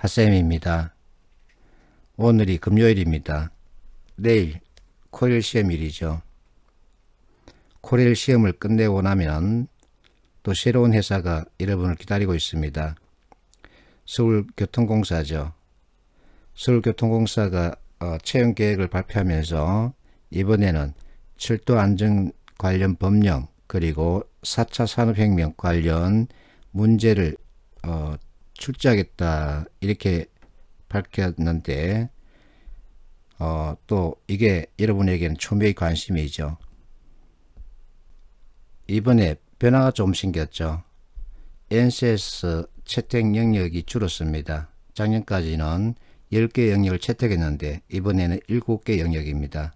핫쌤입니다. 오늘이 금요일입니다. 내일 코레일 시험일이죠. 코레일 시험을 끝내고 나면 또 새로운 회사가 여러분을 기다리고 있습니다. 서울교통공사죠. 서울교통공사가 채용 계획을 발표하면서 이번에는 철도 안전 관련 법령 그리고 4차 산업혁명 관련 문제를 출제하겠다 이렇게 밝혔는데 또 이게 여러분에게는 초미의 관심이죠. 이번에 변화가 좀 생겼죠. NCS 채택 영역이 줄었습니다. 작년까지는 10개 영역을 채택했는데 이번에는 7개 영역입니다.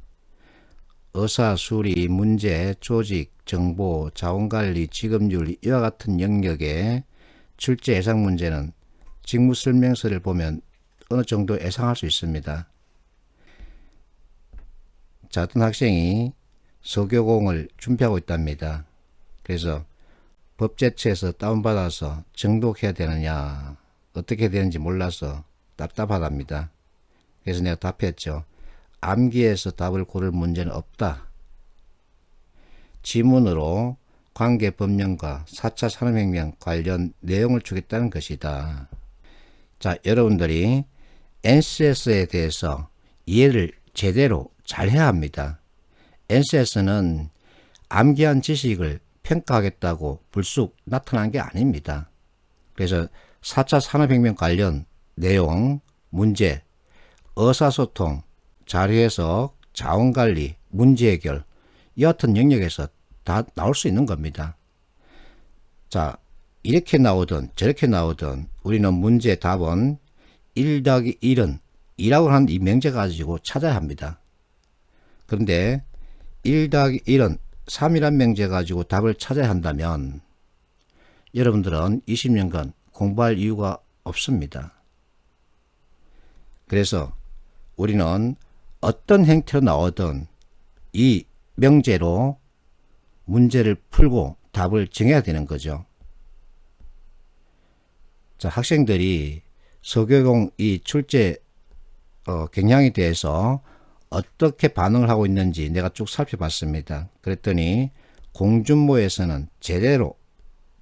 의사, 수리, 문제, 조직, 정보, 자원관리, 직업윤리 이와 같은 영역의 출제 예상 문제는 직무 설명서를 보면 어느 정도 예상할 수 있습니다. 자, 어떤 학생이 서교공을 준비하고 있답니다. 그래서 법제처에서 다운받아서 정독해야 되느냐 어떻게 되는지 몰라서 답답하답니다. 그래서 내가 답했죠. 암기해서 답을 고를 문제는 없다. 지문으로 관계법령과 4차 산업혁명 관련 내용을 주겠다는 것이다. 자, 여러분들이 NCS에 대해서 이해를 제대로 잘 해야 합니다. NCS는 암기한 지식을 평가하겠다고 불쑥 나타난 게 아닙니다. 그래서 4차 산업혁명 관련 내용, 문제, 의사소통, 자료해석, 자원관리, 문제해결 이 같은 영역에서 다 나올 수 있는 겁니다. 자, 이렇게 나오든 저렇게 나오든 우리는 문제 답은 1+1은 2라고 하는 이 명제 가지고 찾아야 합니다. 그런데 1+1은 3이란 명제 가지고 답을 찾아야 한다면 여러분들은 20년간 공부할 이유가 없습니다. 그래서 우리는 어떤 형태로 나오든 이 명제로 문제를 풀고 답을 정해야 되는 거죠. 자, 학생들이 서교공 이 출제 경향에 대해서 어떻게 반응을 하고 있는지 내가 쭉 살펴봤습니다. 그랬더니 공준모에서는 제대로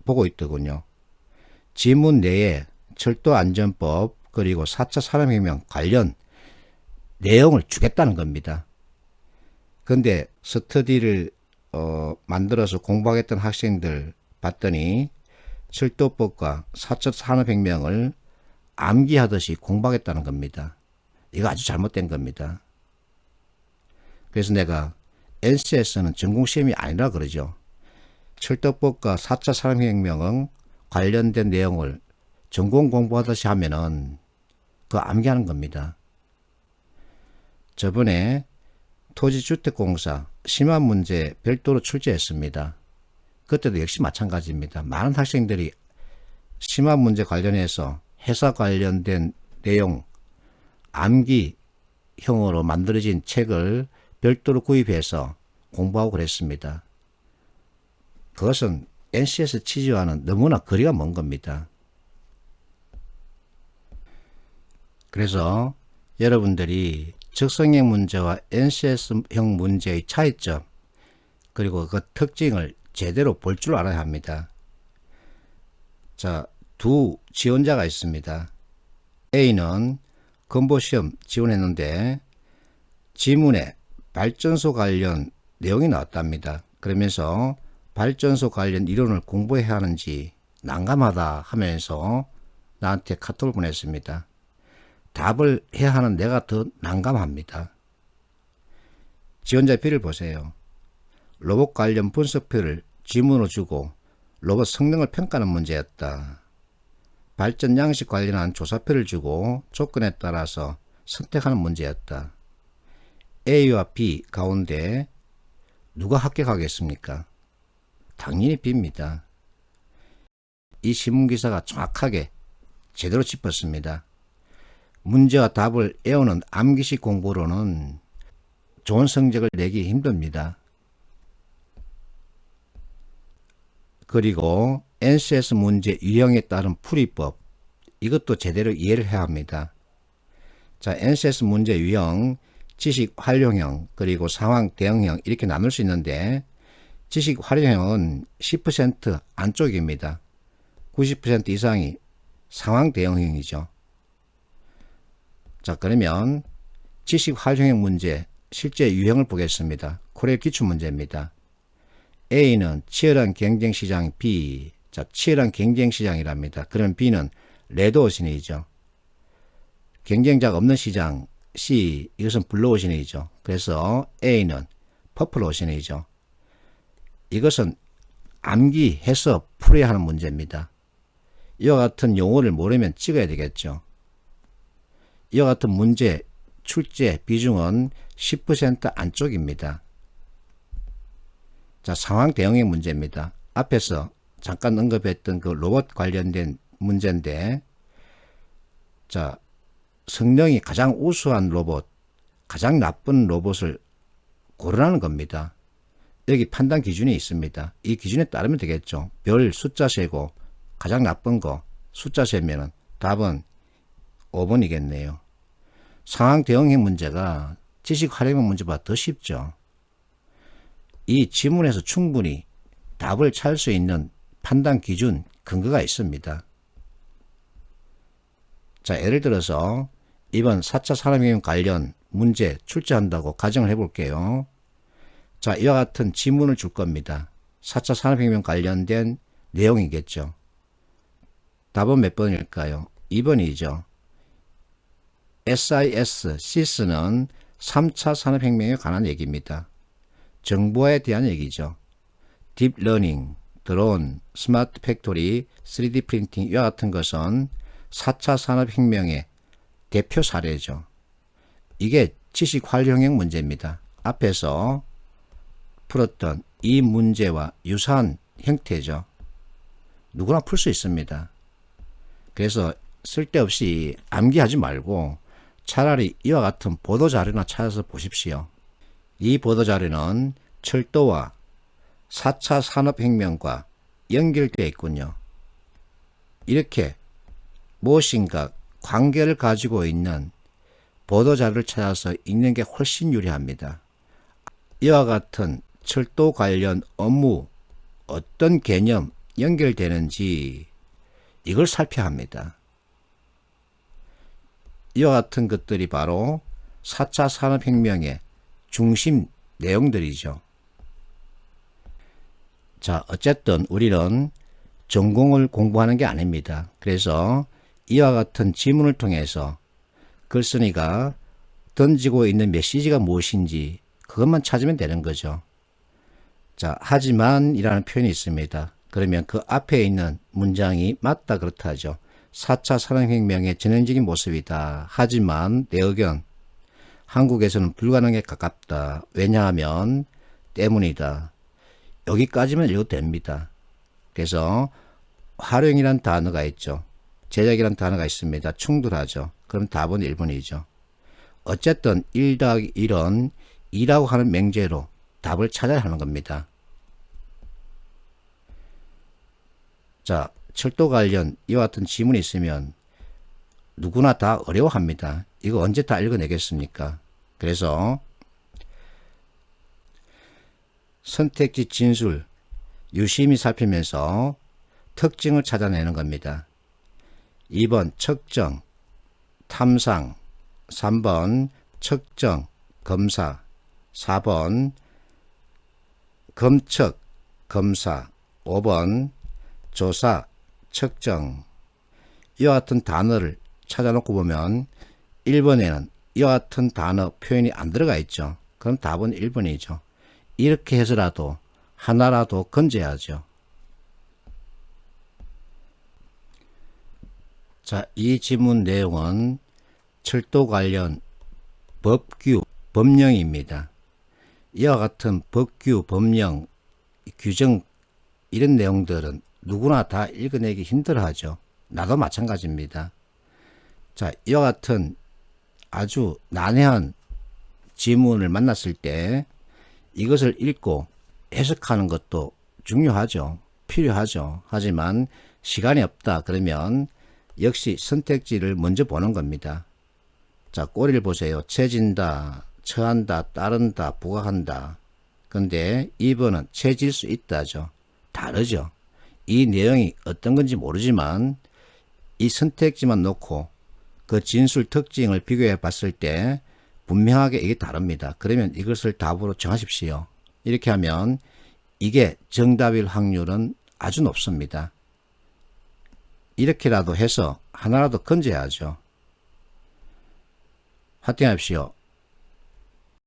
보고 있더군요. 지문 내에 철도안전법 그리고 4차 산업혁명 관련 내용을 주겠다는 겁니다. 그런데 스터디를 만들어서 공부하겠다는 학생들 봤더니 철도법과 4차 산업혁명을 암기하듯이 공부하겠다는 겁니다. 이거 아주 잘못된 겁니다. 그래서 내가 NCS는 전공시험이 아니라 그러죠. 철도법과 4차 산업혁명은 관련된 내용을 전공 공부하듯이 하면은 그거 암기하는 겁니다. 저번에 토지주택공사 심화 문제 별도로 출제했습니다. 그때도 역시 마찬가지입니다. 많은 학생들이 심화 문제 관련해서 회사 관련된 내용 암기형으로 만들어진 책을 별도로 구입해서 공부하고 그랬습니다. 그것은 NCS 취지와는 너무나 거리가 먼 겁니다. 그래서 여러분들이 적성형 문제와 NCS형 문제의 차이점 그리고 그 특징을 제대로 볼 줄 알아야 합니다. 자, 두 지원자가 있습니다. A는 건보시험 지원했는데 지문에 발전소 관련 내용이 나왔답니다. 그러면서 발전소 관련 이론을 공부해야 하는지 난감하다 하면서 나한테 카톡을 보냈습니다. 답을 해야 하는 내가 더 난감합니다. 지원자 B를 보세요. 로봇 관련 분석표를 지문으로 주고 로봇 성능을 평가하는 문제였다. 발전 양식 관련한 조사표를 주고 조건에 따라서 선택하는 문제였다. A와 B 가운데 누가 합격하겠습니까? 당연히 B입니다. 이 신문기사가 정확하게 제대로 짚었습니다. 문제와 답을 외우는 암기식 공부로는 좋은 성적을 내기 힘듭니다. 그리고 NCS 문제 유형에 따른 풀이법 이것도 제대로 이해를 해야 합니다. 자, NCS 문제 유형, 지식 활용형, 그리고 상황 대응형 이렇게 나눌 수 있는데 지식 활용형은 10% 안쪽입니다. 90% 이상이 상황 대응형이죠. 자, 그러면 지식 활용형 문제 실제 유형을 보겠습니다. 코레일 기출문제입니다. A는 치열한 경쟁시장 B. 자, 치열한 경쟁시장이랍니다. 그럼 B는 레드 오션이죠. 경쟁자가 없는 시장 C. 이것은 블루 오션이죠. 그래서 A는 퍼플 오션이죠. 이것은 암기해서 풀어야 하는 문제입니다. 이와 같은 용어를 모르면 찍어야 되겠죠. 이와 같은 문제 출제 비중은 10% 안쪽입니다. 자, 상황 대응형 문제입니다. 앞에서 잠깐 언급했던 그 로봇 관련된 문제인데, 자, 성능이 가장 우수한 로봇, 가장 나쁜 로봇을 고르라는 겁니다. 여기 판단 기준이 있습니다. 이 기준에 따르면 되겠죠. 별 숫자 세고 가장 나쁜 거 숫자 세면은 답은 5번이겠네요. 상황 대응형 문제가 지식 활용형 문제보다 더 쉽죠. 이 지문에서 충분히 답을 찾을 수 있는 판단 기준, 근거가 있습니다. 자, 예를 들어서 이번 4차 산업혁명 관련 문제 출제한다고 가정을 해볼게요. 자, 이와 같은 지문을 줄 겁니다. 4차 산업혁명 관련된 내용이겠죠. 답은 몇 번일까요? 2번이죠. SIS는 3차 산업혁명에 관한 얘기입니다. 정보에 대한 얘기죠. 딥러닝, 드론, 스마트 팩토리, 3D 프린팅 이와 같은 것은 4차 산업혁명의 대표 사례죠. 이게 지식 활용형 문제입니다. 앞에서 풀었던 이 문제와 유사한 형태죠. 누구나 풀 수 있습니다. 그래서 쓸데없이 암기하지 말고 차라리 이와 같은 보도자료나 찾아서 보십시오. 이 보도자료는 철도와 4차 산업혁명과 연결되어 있군요. 이렇게 무엇인가 관계를 가지고 있는 보도자료를 찾아서 읽는 게 훨씬 유리합니다. 이와 같은 철도 관련 업무 어떤 개념 연결되는지 이걸 살펴야 합니다. 이와 같은 것들이 바로 4차 산업혁명의 중심 내용들이죠. 자, 어쨌든 우리는 전공을 공부하는 게 아닙니다. 그래서 이와 같은 지문을 통해서 글쓴이가 던지고 있는 메시지가 무엇인지 그것만 찾으면 되는 거죠. 자, 하지만 이라는 표현이 있습니다. 그러면 그 앞에 있는 문장이 맞다 그렇다 하죠. 4차 산업혁명의 전형적인 모습이다. 하지만 내 의견 한국에서는 불가능에 가깝다. 왜냐하면 때문이다. 여기까지만 읽어도 됩니다. 그래서 활용이란 단어가 있죠. 제작이란 단어가 있습니다. 충돌하죠. 그럼 답은 1번이죠. 어쨌든 1 더하기 1은 2라고 하는 맹제로 답을 찾아야 하는 겁니다. 자, 철도 관련 이와 같은 지문이 있으면 누구나 다 어려워합니다. 이거 언제 다 읽어내겠습니까? 그래서 선택지 진술 유심히 살피면서 특징을 찾아내는 겁니다. 2번 측정, 탐상, 3번 측정, 검사, 4번 검측, 검사, 5번 조사, 측정. 이와 같은 단어를 찾아놓고 보면 1번에는 이와 같은 단어 표현이 안 들어가 있죠. 그럼 답은 1번이죠. 이렇게 해서라도 하나라도 건져야죠. 자, 이 지문 내용은 철도 관련 법규, 법령입니다. 이와 같은 법규, 법령, 규정 이런 내용들은 누구나 다 읽어내기 힘들어하죠. 나도 마찬가지입니다. 자, 이와 같은 아주 난해한 지문을 만났을 때 이것을 읽고 해석하는 것도 중요하죠. 필요하죠. 하지만 시간이 없다 그러면 역시 선택지를 먼저 보는 겁니다. 자, 꼬리를 보세요. 채진다, 처한다, 따른다, 부각한다. 근데 2번은 채질 수 있다죠. 다르죠. 이 내용이 어떤 건지 모르지만 이 선택지만 놓고 그 진술 특징을 비교해 봤을 때 분명하게 이게 다릅니다. 그러면 이것을 답으로 정하십시오. 이렇게 하면 이게 정답일 확률은 아주 높습니다. 이렇게라도 해서 하나라도 건져야죠. 화이팅하십시오.